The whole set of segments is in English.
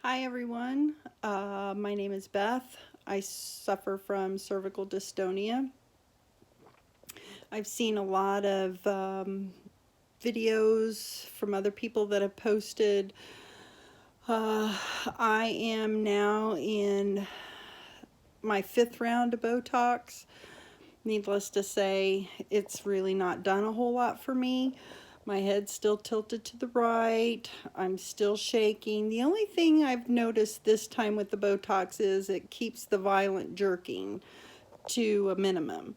Hi everyone, my name is Beth. I suffer from cervical dystonia. I've seen a lot of videos from other people that have posted. I am now in my 5th round of Botox. Needless to say, it's really not done a whole lot for me. My head's still tilted to the right. I'm still shaking. The only thing I've noticed this time with the Botox is it keeps the violent jerking to a minimum.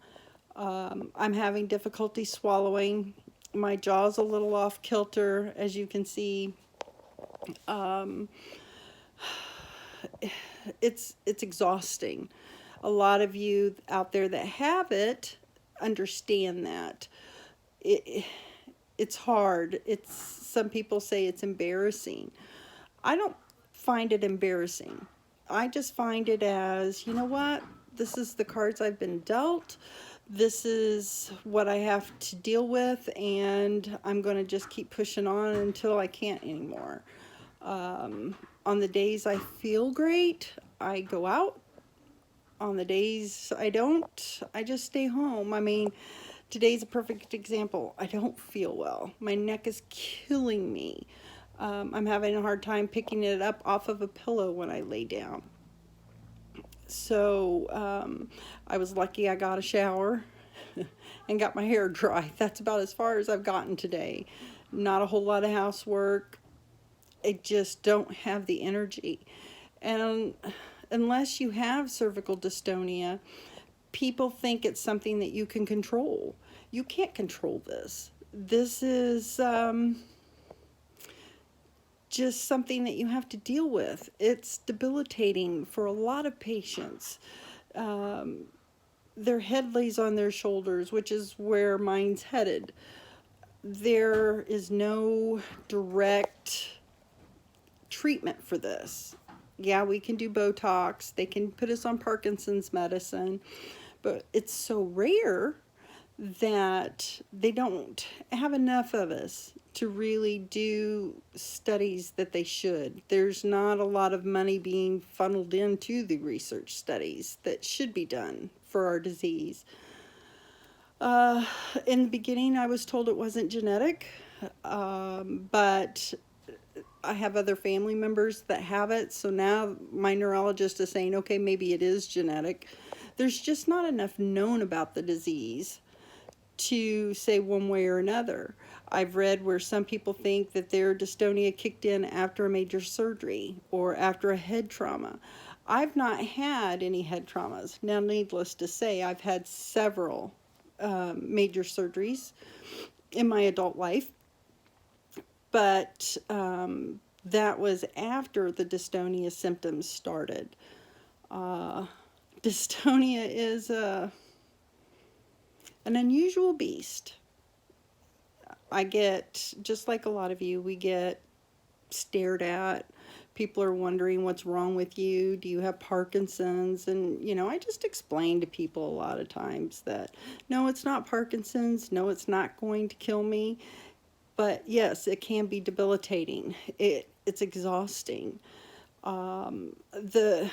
I'm having difficulty swallowing. My jaw's a little off kilter, as you can see. Um, it's exhausting. A lot of you out there that have it understand that. It, it's hard. Some people say it's embarrassing. I don't find it embarrassing. I just find it as, you know what? This is the cards I've been dealt. This is what I have to deal with, and I'm going to just keep pushing on until I can't anymore. On the days I feel great, I go out. On the days I don't, I just stay home. I mean, today's a perfect example. I don't feel well. My neck is killing me. I'm having a hard time picking it up off of a pillow when I lay down. So I was lucky I got a shower and got my hair dry. That's about as far as I've gotten today. Not a whole lot of housework. I just don't have the energy. And unless you have cervical dystonia, people think it's something that you can control. You can't control this. This is just something that you have to deal with. It's debilitating for a lot of patients. Their head lays on their shoulders, which is where mine's headed. There is no direct treatment for this. Yeah, we can do Botox. They can put us on Parkinson's medicine, but it's so rare that they don't have enough of us to really do studies that they should. There's not a lot of money being funneled into the research studies that should be done for our disease. In the beginning, I was told it wasn't genetic, but I have other family members that have it, so now my neurologist is saying, okay, maybe it is genetic. There's just not enough known about the disease to say one way or another. I've read where some people think that their dystonia kicked in after a major surgery or after a head trauma. I've not had any head traumas. Now, needless to say, I've had several major surgeries in my adult life, but that was after the dystonia symptoms started. Dystonia is an unusual beast. I get, just like a lot of you, we get stared at. People are wondering what's wrong with you. Do you have Parkinson's? And, I just explain to people a lot of times that, no, it's not Parkinson's. No, it's not going to kill me. But yes, it can be debilitating. It's exhausting. The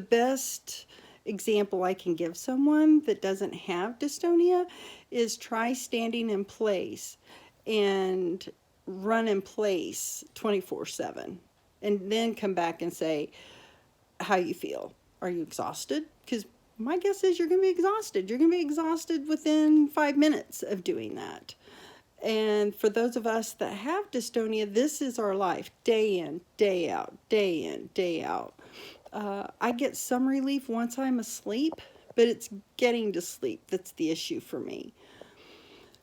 best example I can give someone that doesn't have dystonia is try standing in place and run in place 24/7 and then come back and say how you feel. Are you exhausted? Because my guess is you're going to be exhausted. You're going to be exhausted within 5 minutes of doing that. And for those of us that have dystonia, this is our life, day in, day out, day in, day out. I get some relief once I'm asleep, but it's getting to sleep that's the issue for me.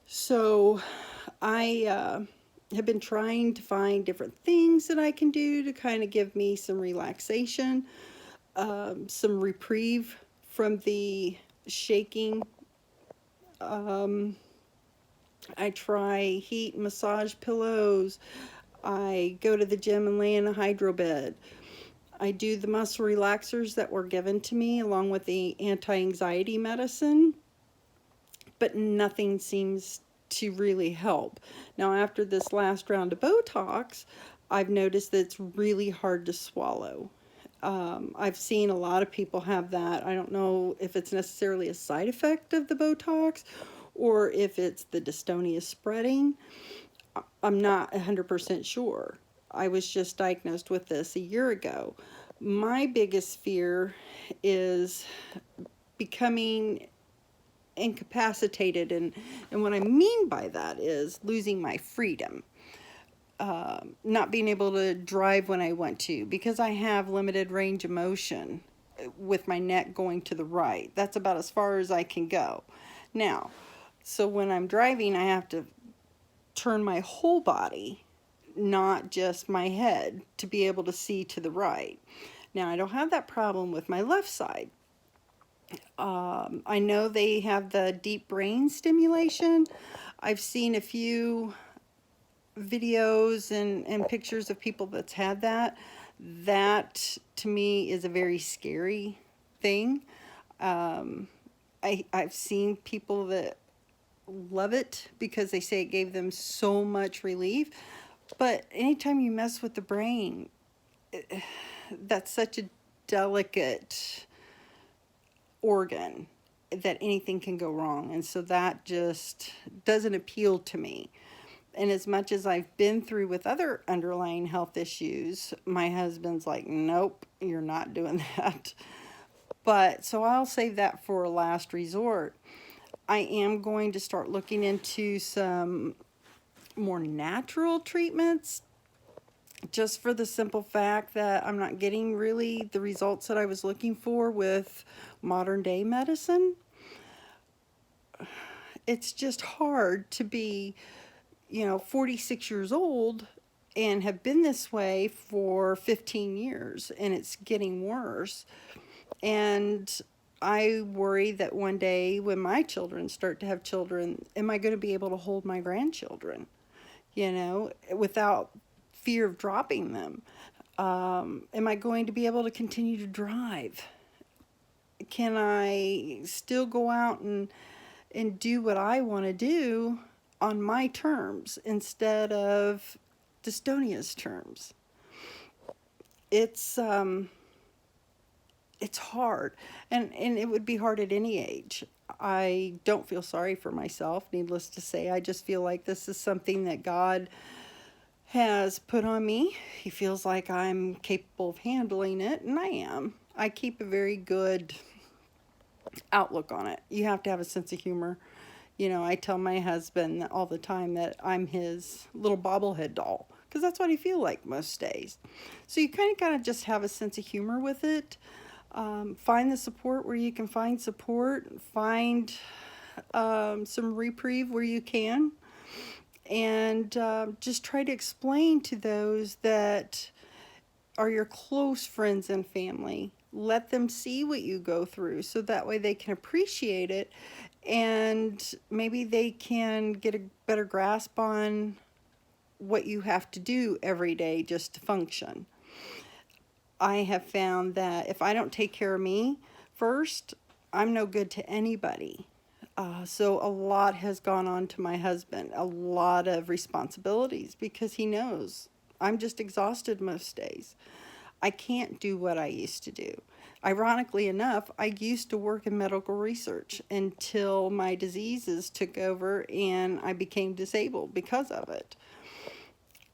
So I have been trying to find different things that I can do to kind of give me some relaxation, some reprieve from the shaking. I try heat massage pillows. I go to the gym and lay in a hydro bed. I do the muscle relaxers that were given to me along with the anti-anxiety medicine, but nothing seems to really help. Now, after this last round of Botox, I've noticed that it's really hard to swallow. I've seen a lot of people have that. I don't know if it's necessarily a side effect of the Botox or if it's the dystonia spreading. I'm not 100% sure. I was just diagnosed with this a year ago. My biggest fear is becoming incapacitated, and what I mean by that is losing my freedom. Not being able to drive when I want to because I have limited range of motion with my neck going to the right. That's about as far as I can go. Now, so when I'm driving, I have to turn my whole body, not just my head, to be able to see to the right. Now, I don't have that problem with my left side. I know they have the deep brain stimulation. I've seen a few videos and pictures of people that's had that. That to me is a very scary thing. I've seen people that love it because they say it gave them so much relief. But anytime you mess with the brain, that's such a delicate organ that anything can go wrong. And so that just doesn't appeal to me. And as much as I've been through with other underlying health issues, my husband's like, nope, you're not doing that. But so I'll save that for a last resort. I am going to start looking into some more natural treatments just for the simple fact that I'm not getting really the results that I was looking for with modern day medicine. It's just hard to be 46 years old and have been this way for 15 years, and it's getting worse. And I worry that one day when my children start to have children, am I going to be able to hold my grandchildren, without fear of dropping them? Am I going to be able to continue to drive? Can I still go out and do what I want to do on my terms instead of dystonia's terms? It's hard, and it would be hard at any age. I don't feel sorry for myself, needless to say. I just feel like this is something that God has put on me. He feels like I'm capable of handling it, and I am. I keep a very good outlook on it. You have to have a sense of humor. I tell my husband all the time that I'm his little bobblehead doll because that's what I feel like most days. So you kind of gotta just have a sense of humor with it. Find the support where you can find support. Find some reprieve where you can. And just try to explain to those that are your close friends and family. Let them see what you go through so that way they can appreciate it and maybe they can get a better grasp on what you have to do every day just to function. I have found that if I don't take care of me first, I'm no good to anybody. So a lot has gone on to my husband, a lot of responsibilities because he knows I'm just exhausted most days. I can't do what I used to do. Ironically enough, I used to work in medical research until my diseases took over and I became disabled because of it.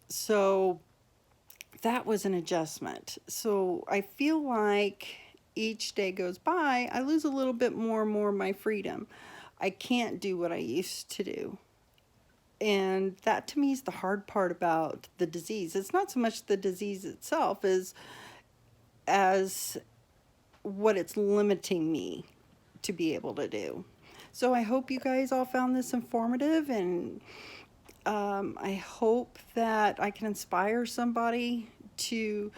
So that was an adjustment. So I feel like each day goes by, I lose a little bit more and more of my freedom. I can't do what I used to do. And that to me is the hard part about the disease. It's not so much the disease itself as what it's limiting me to be able to do. So I hope you guys all found this informative, and I hope that I can inspire somebody to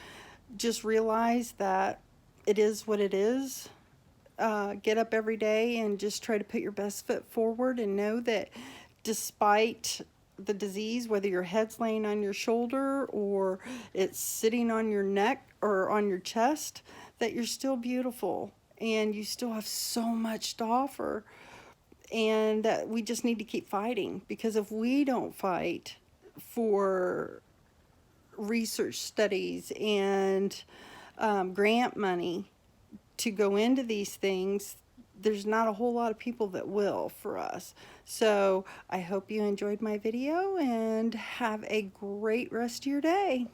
just realize that it is what it is. Get up every day and just try to put your best foot forward and know that despite the disease, whether your head's laying on your shoulder or it's sitting on your neck or on your chest, that you're still beautiful and you still have so much to offer. And that we just need to keep fighting, because if we don't fight for research studies and grant money to go into these things, there's not a whole lot of people that will for us. So I hope you enjoyed my video and have a great rest of your day.